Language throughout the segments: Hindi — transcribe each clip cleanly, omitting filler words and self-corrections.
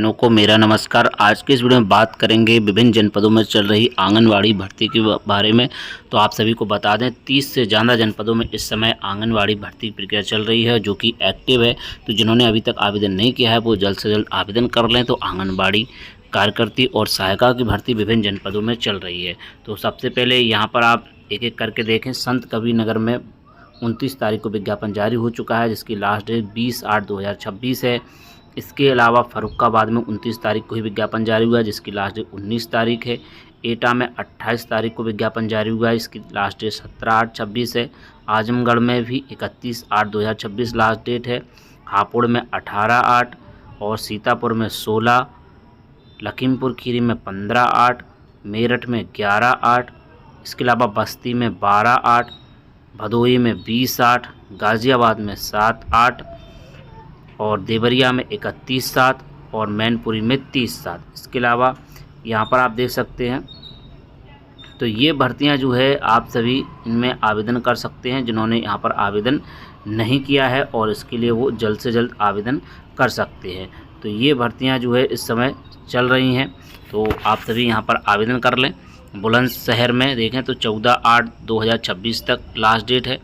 को मेरा नमस्कार। आज के इस वीडियो में बात करेंगे विभिन्न जनपदों में चल रही आंगनवाड़ी भर्ती के बारे में। तो आप सभी को बता दें 30 से ज़्यादा जनपदों में इस समय आंगनवाड़ी भर्ती प्रक्रिया चल रही है जो कि एक्टिव है। तो जिन्होंने अभी तक आवेदन नहीं किया है वो जल्द से जल्द आवेदन कर लें। तो आंगनवाड़ी कार्यकर्ती और सहायिका की भर्ती विभिन्न जनपदों में चल रही है। तो सबसे पहले यहाँ पर आप एक एक करके देखें। संत कबीर नगर में 29 तारीख को विज्ञापन जारी हो चुका है जिसकी लास्ट डेट 20/8/2026 है। इसके अलावा फर्रुखाबाद में 29 तारीख को ही विज्ञापन जारी हुआ है जिसकी लास्ट डेट 19 तारीख है। एटा में 28 तारीख को विज्ञापन जारी हुआ है, इसकी लास्ट डेट 17/8/26 है। आजमगढ़ में भी 31/8/2026 लास्ट डेट है। हापुड़ में 18/8 और सीतापुर में 16, लखीमपुर खीरी में 15/8, मेरठ में 11/8, इसके अलावा बस्ती में 12/8, भदोही में 20/8, गाज़ियाबाद में 7/8 और देवरिया में 31/7 और मैनपुरी में 30/7। इसके अलावा यहाँ पर आप देख सकते हैं। तो ये भर्तियाँ जो है आप सभी इनमें आवेदन कर सकते हैं जिन्होंने यहाँ पर आवेदन नहीं किया है, और इसके लिए वो जल्द से जल्द आवेदन कर सकते हैं। तो ये भर्तियाँ जो है इस समय चल रही हैं, तो आप सभी यहाँ पर आवेदन कर लें। बुलंदशहर में देखें तो 14/8/2026 तक लास्ट डेट है।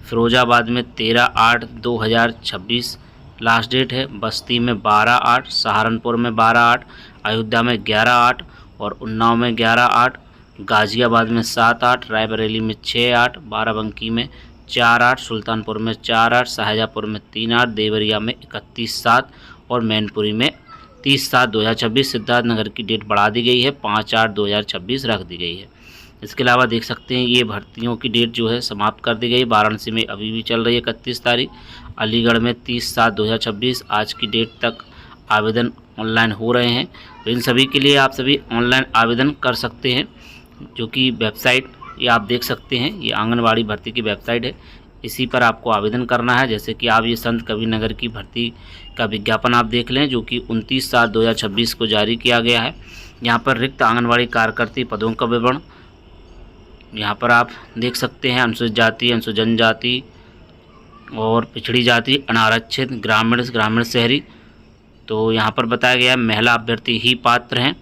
फिरोजाबाद में 13/8/2026 लास्ट डेट है। बस्ती में 12/8, सहारनपुर में 12/8, अयोध्या में 11/8 और उन्नाव में 11/8, गाज़ियाबाद में 7/8, रायबरेली में 6/8, बाराबंकी में 4/8, सुल्तानपुर में 4/8, शाहजहाँपुर में 3/8, देवरिया में 31/7 और मैनपुरी में 30/7/2026। सिद्धार्थनगर की डेट बढ़ा दी गई है, 5/8/2026 रख दी गई है। इसके अलावा देख सकते हैं ये भर्तियों की डेट जो है समाप्त कर दी गई। वाराणसी में अभी भी चल रही है 31 तारीख, अलीगढ़ में 30/7/2026 आज की डेट तक आवेदन ऑनलाइन हो रहे हैं। तो इन सभी के लिए आप सभी ऑनलाइन आवेदन कर सकते हैं, जो कि वेबसाइट ये आप देख सकते हैं, ये आंगनवाड़ी भर्ती की वेबसाइट है। इसी पर आपको आवेदन करना है। जैसे कि आप ये संत कबीर नगर की भर्ती का विज्ञापन आप देख लें जो कि 29/7/2026 को जारी किया गया है। यहाँ पर रिक्त आंगनवाड़ी कार्यकर्ती पदों का विवरण यहाँ पर आप देख सकते हैं। अनुसूचित जाति, अनुसूचित जनजाति और पिछड़ी जाति, अनारक्षित, ग्रामीण शहरी। तो यहाँ पर बताया गया है महिला अभ्यर्थी ही पात्र हैं।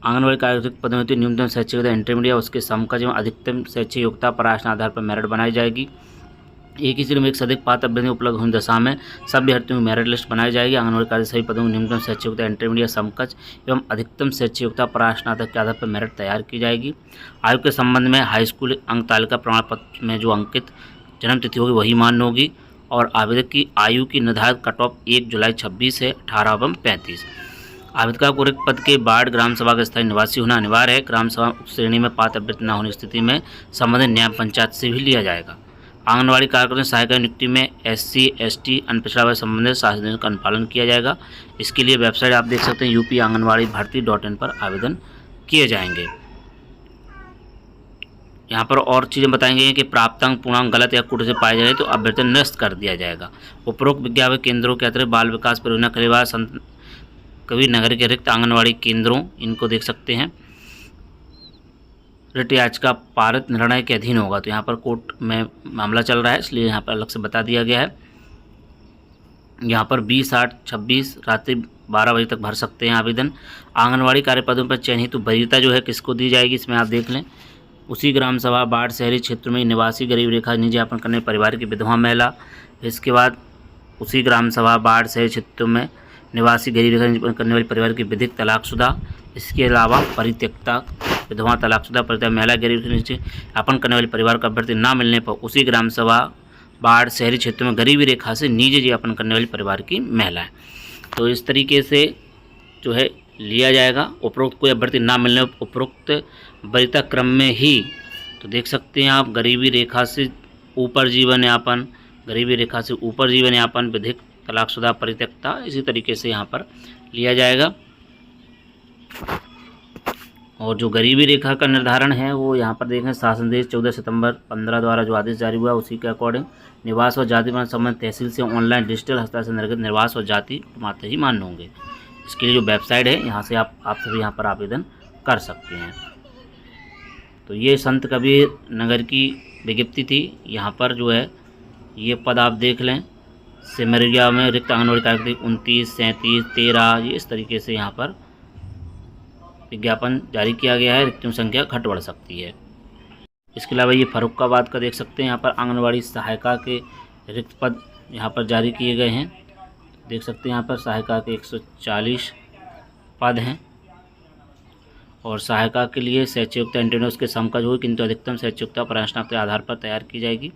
आंगनवाड़ी कार्यकर्ता पदोन्नति न्यूनतम शैक्षिक योग्यता इंटरमीडिएट उसके समकक्ष एवं अधिकतम शैक्षिक योग्यता प्रश्न आधार पर मेरिट बनाई जाएगी। एक ही जिले में एक से अधिक पात्र अभ्यर्थी उपलब्ध होने दशा में सब अभ्यर्थियों की मेरिट लिस्ट बनाई जाएगी। आंगनवाड़ी कार्य सभी पदों की न्यूनतम शैक्षिक योग्यता इंटरमीडिएट समकक्ष एवं अधिकतम शैक्षिक योग्यता प्रश्नार्थ के आधार पर मेरिट तैयार की जाएगी। आयु के संबंध में हाई स्कूल अंक तालिका प्रमाण पत्र में जो अंकित जन्म तिथि होगी वही मान्य होगी, और आवेदक की आयु की निर्धारित कट ऑफ 1 जुलाई 26 है, 18/35। आवेदक को रिक्त पद के वार्ड ग्राम सभा का स्थायी निवासी होना अनिवार्य है। ग्राम सभा श्रेणी में पात्र अभ्यर्थी न होने की स्थिति में संबंधित न्याय पंचायत से भी लिया जाएगा। आंगनवाड़ी कार्यकर्ता सहायिका नियुक्ति में SC ST अनपिछड़ा वर्ग संबंधित शासन का अनुपालन किया जाएगा। इसके लिए वेबसाइट आप देख सकते हैं UP-आंगनवाड़ी-भर्ती.in पर आवेदन किए जाएंगे। यहाँ पर और चीज़ें बताएंगे कि प्राप्तांक पूर्णांक गलत या त्रुटि से पाए जाए तो अभ्यर्थी निरस्त कर दिया जाएगा। उपरोक्त विज्ञापन केंद्रों के अतिरिक्त बाल विकास परियोजना खलीवार संत कबीर नगर के रिक्त आंगनवाड़ी केंद्रों इनको देख सकते हैं रिट याचिका पारित निर्णय के अधीन होगा। तो यहाँ पर कोर्ट में मामला चल रहा है, इसलिए यहाँ पर अलग से बता दिया गया है। यहाँ पर 20/8/26 रात्रि 12 बजे तक भर सकते हैं आवेदन। आंगनवाड़ी कार्य पदों पर चयन हेतु वरीयता जो है किसको दी जाएगी, इसमें आप देख लें। उसी ग्राम सभा बाढ़ शहरी क्षेत्र में निवासी गरीब रेखा निजी यापन करने परिवार की विधवा महिला। इसके बाद उसी ग्राम सभा बाढ़ शहरी क्षेत्रों में निवासी गरीब रेखा निजी करने वाली परिवार की विधिक तलाकशुदा। इसके अलावा परित्यक्ता, विधवा, तलाकशुदा, परित्यक्ता महिला, गरीब नीचे यापन करने वाले परिवार का अभ्यर्थी न मिलने पर उसी ग्राम सभा बाढ़ शहरी क्षेत्र में गरीबी रेखा से नीचे यापन करने वाली परिवार की महिला है। तो इस तरीके से जो है लिया जाएगा। उपरोक्त कोई अभ्यर्थी ना मिलने उपरोक्त वरीयता क्रम में ही, तो देख सकते हैं आप, गरीबी रेखा से ऊपर जीवन यापन, गरीबी रेखा से ऊपर जीवन यापन, विधिक तलाकशुदा, परित्यक्ता, इसी तरीके से यहाँ पर लिया जाएगा। और जो गरीबी रेखा का निर्धारण है वो यहाँ पर देखें शासन देश 14 सितंबर 15 द्वारा जो आदेश जारी हुआ उसी के अकॉर्डिंग निवास और जाति प्रमाण संबंध तहसील से ऑनलाइन डिजिटल हस्ताक्षर से निर्गत निवास और जाति मात्र ही मान्य होंगे। इसके लिए जो वेबसाइट है यहाँ से आप सभी यहाँ पर आवेदन कर सकते हैं। तो ये संत कबीर नगर की विज्ञप्ति थी। यहाँ पर जो है ये पद आप देख लें, सिमरिया में रिक्त आंगनबाड़ी कार्यकर्ती 29, 37, 13 ये इस तरीके से यहाँ पर विज्ञापन जारी किया गया है। रिक्तियों संख्या घट बढ़ सकती है। इसके अलावा ये फर्रुखाबाद का देख सकते हैं, यहाँ पर आंगनबाड़ी सहायिका के रिक्त पद यहाँ पर जारी किए गए हैं। देख सकते हैं यहाँ पर सहायिका के 140 पद हैं और सहायिका के लिए शैक्षिकता इंटरव्यू के समकक्ष होगी, किंतु अधिकतम शैक्षिकता प्रश्नांक के आधार पर तैयार की जाएगी।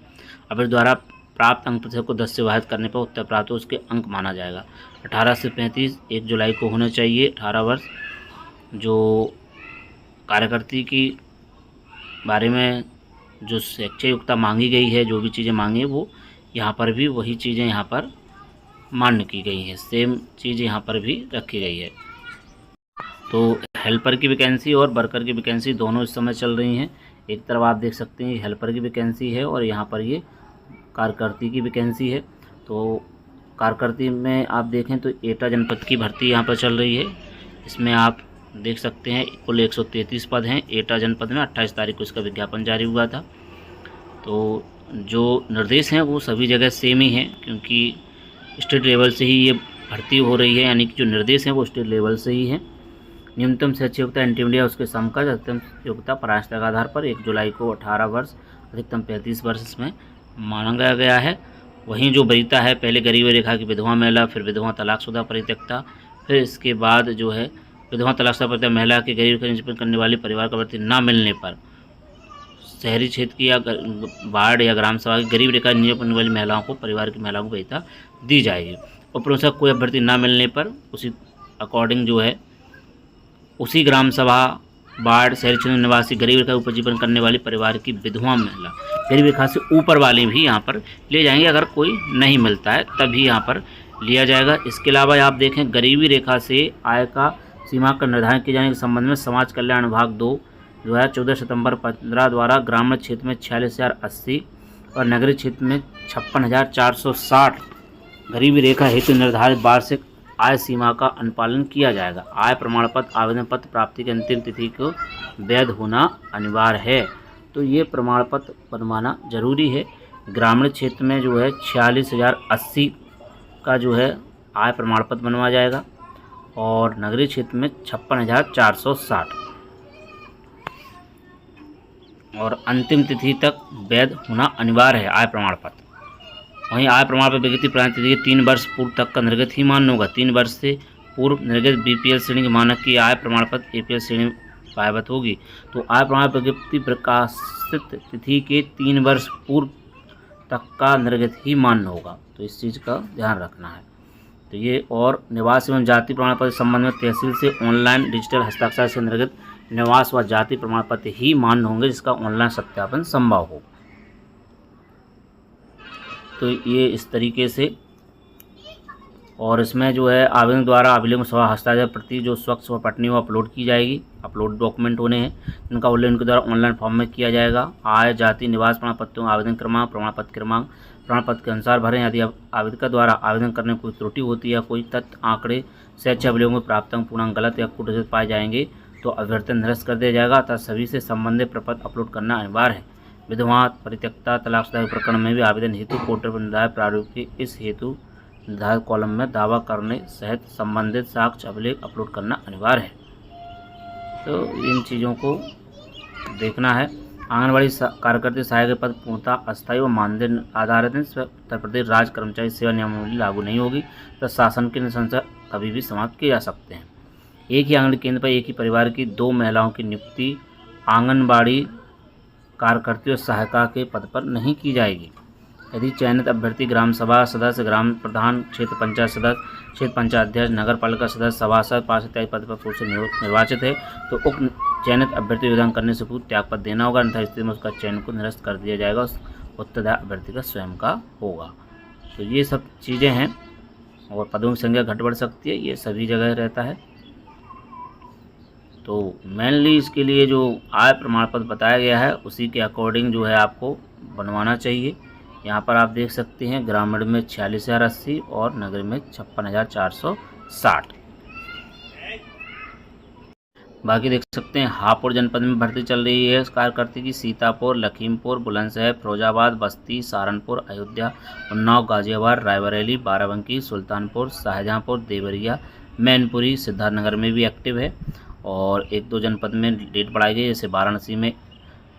अभ्यर्थी द्वारा प्राप्त अंक प्रतिशत को 10 से विभाजित करने पर उत्तर प्राप्त हो उसके अंक माना जाएगा। 18 से 35 1 जुलाई को होना चाहिए 18 वर्ष। जो कार्यकर्ती की बारे में जो शैक्षिक योग्यता मांगी गई है, जो भी चीज़ें मांगी है वो यहाँ पर भी वही चीज़ें यहाँ पर मान्य की गई हैं, सेम चीज़ यहाँ पर भी रखी गई है। तो हेल्पर की वैकेंसी और वर्कर की वैकेंसी दोनों इस समय चल रही हैं। एक तरफ आप देख सकते हैं हेल्पर की वैकेंसी है और यहाँ पर ये कार्यकर्ती की वैकेंसी है। तो कार्यकर्ती में आप देखें तो एटा जनपद की भर्ती यहाँ पर चल रही है। इसमें आप देख सकते हैं कुल 133 पद हैं। एटा जनपद में 28 तारीख को इसका विज्ञापन जारी हुआ था। तो जो निर्देश हैं वो सभी जगह सेम ही हैं, क्योंकि स्टेट लेवल से ही ये भर्ती हो रही है, यानी कि जो निर्देश हैं वो स्टेट लेवल से ही हैं। न्यूनतम शैक्षिक योग्यता इंटरमीडिएट उसके समकक्ष, अधिकतम योग्यता परास्नातक के आधार पर 1 जुलाई को 18 वर्ष, अधिकतम 35 वर्ष इसमें मांगा गया है। वहीं जो वरीयता है, पहले गरीबी रेखा की विधवा महिला, फिर विधवा तलाकशुदा परित्यक्ता, फिर इसके बाद जो है विधवा तलाकशुदा परित्यक्ता महिला के गरीब का निरूपण करने वाली परिवार का भर्ती न मिलने पर शहरी क्षेत्र की या वार्ड या ग्राम सभा की गरीब रेखा निरूपण करने वाली महिलाओं को, परिवार की महिलाओं को वरीयता दी जाएगी। और कोई अभ्यर्थी न मिलने पर उसी अकॉर्डिंग जो है उसी ग्राम सभा, वार्ड, शहरी क्षेत्र निवासी गरीब रेखा उपजीवन करने वाली परिवार की विधवा महिला, गरीब रेखा से ऊपर वाले भी यहाँ पर ले जाएंगे। अगर कोई नहीं मिलता है तभी यहाँ पर लिया जाएगा। इसके अलावा आप देखें गरीबी रेखा से आय का सीमा का निर्धारण किए जाने के संबंध में समाज कल्याण विभाग 2 जो है 14 सितंबर 15 द्वारा ग्रामीण क्षेत्र में 46,080 और नगरीय क्षेत्र में 56,460 गरीबी रेखा हेतु निर्धारित वार्षिक आय सीमा का अनुपालन किया जाएगा। आय प्रमाण पत्र आवेदन पत्र प्राप्ति की अंतिम तिथि को वैध होना अनिवार्य है। तो ये प्रमाण पत्र बनवाना जरूरी है। ग्रामीण क्षेत्र में जो है 46,080 का जो है आय प्रमाण पत्र बनवाया जाएगा और नगरीय क्षेत्र में 56,460 और अंतिम तिथि तक वैध होना अनिवार्य है आय प्रमाण पत्र। वहीं आय प्रमाण पत्र विज्ञप्ति प्रदान तिथि के 3 वर्ष पूर्व तक का निर्गत ही मान्य होगा। 3 वर्ष से पूर्व निर्गत बीपीएल श्रेणी के मानक की आय प्रमाण पत्र एपीएल श्रेणी पायबत होगी। तो आय प्रमाण पत्र विज्ञप्ति प्रकाशित तिथि के 3 वर्ष पूर्व तक का निर्गत ही मान्य होगा। तो इस चीज़ का ध्यान रखना है। तो ये और निवास एवं जाति प्रमाण पत्र संबंध में तहसील से ऑनलाइन डिजिटल हस्ताक्षर से निर्गत निवास व जाति प्रमाण पत्र ही मान्य होंगे जिसका ऑनलाइन सत्यापन संभव हो। तो ये इस तरीके से, और इसमें जो है आवेदन द्वारा अभिलेख सभा हस्ताक्षर प्रति जो स्वच्छ व पटनी वो अपलोड की जाएगी। अपलोड डॉक्यूमेंट होने हैं जिनका उल्लेख उनके द्वारा ऑनलाइन फॉर्म में किया जाएगा। आय, जाति, निवास प्रमाण पत्रों आवेदन क्रमांक, प्रमाण पत्र के अनुसार भरें। यदि आवेदक द्वारा आवेदन करने में कोई त्रुटि होती है या कोई तथ्य, आंकड़े, शैक्षिक अभिलेखों में प्राप्त अंक पूर्णांक गलत या कुट पाए जाएंगे तो अभ्यर्थी निरस्त कर दिया जाएगा। अतः सभी से संबंधित प्रपत्र अपलोड करना अनिवार्य है। विधवा, परित्यक्ता, तलाकशुदा प्रकरण में भी आवेदन हेतु पोर्टल पर निर्धारित प्रारूप के इस हेतु निर्धारित कॉलम में दावा करने सहित संबंधित साक्ष्य अभिलेख अपलोड करना अनिवार्य है। तो इन चीज़ों को देखना है। आंगनबाड़ी कार्यकर्ता सहायक पद पूर्णतः अस्थायी व मानदेय आधारित उत्तर प्रदेश राज्य कर्मचारी सेवा नियमावली लागू नहीं होगी तो शासन के अनुशंसा कभी भी समाप्त किए जा सकते हैं। एक ही आंगनबाड़ी केंद्र पर एक ही परिवार की 2 महिलाओं की नियुक्ति आंगनबाड़ी कार्यकर्ता और सहायिका के पद पर नहीं की जाएगी। यदि चयनित अभ्यर्थी ग्राम सभा सदस्य, ग्राम प्रधान, क्षेत्र पंचायत सदस्य, क्षेत्र पंचायत अध्यक्ष, नगर पालिका सदस्य, सभासद, पार्षद इत्यादि पद पर पूर्व से निर्वाचित है तो उक्त चयनित अभ्यर्थी योगदान करने से पूर्व त्यागपत्र देना होगा, अन्यथा स्थिति में उसका चयन को निरस्त कर दिया जाएगा। उत्तरदायी अभ्यर्थी का स्वयं का होगा। तो ये सब चीज़ें हैं और पदों की संख्या घट बढ़ सकती है, ये सभी जगह रहता है। तो मेनली इसके लिए जो आय प्रमाण पत्र बताया गया है उसी के अकॉर्डिंग जो है आपको बनवाना चाहिए। यहाँ पर आप देख सकते हैं ग्रामीण में 46,080 और नगर में 56,460। बाकी देख सकते हैं हापुड़ जनपद में भर्ती चल रही है कार्यकर्ता की। सीतापुर, लखीमपुर, बुलंदशहर, फिरोजाबाद, बस्ती, सहारनपुर, अयोध्या, उन्नाव, गाजियाबाद, रायबरेली, बाराबंकी, सुल्तानपुर, शाहजहांपुर, देवरिया, मैनपुरी, सिद्धार्थनगर में भी एक्टिव है। और 1-2 जनपद में डेट बढ़ाई गई, जैसे वाराणसी में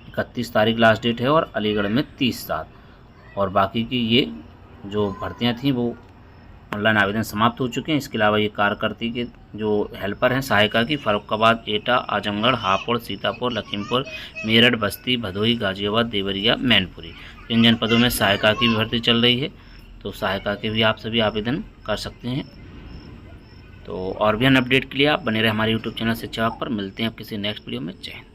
31 तारीख लास्ट डेट है और अलीगढ़ में 30/7। और बाकी की ये जो भर्तियाँ थीं वो ऑनलाइन आवेदन समाप्त हो चुके हैं। इसके अलावा ये कार्यकर्ता के जो हेल्पर हैं सहायिका की फर्रुखाबाद, एटा, आजमगढ़, हापुड़, सीतापुर, लखीमपुर, मेरठ, बस्ती, भदोही, गाजियाबाद, देवरिया, मैनपुरी, इन जनपदों में सहायिका की भी भर्ती चल रही है। तो सहायिका के भी आप सभी आवेदन कर सकते हैं। तो और भी अन्य अपडेट के लिए आप बने रहे हमारे यूट्यूब चैनल शिक्षा विभाग पर। मिलते हैं आप किसी नेक्स्ट वीडियो में। जय हिंद।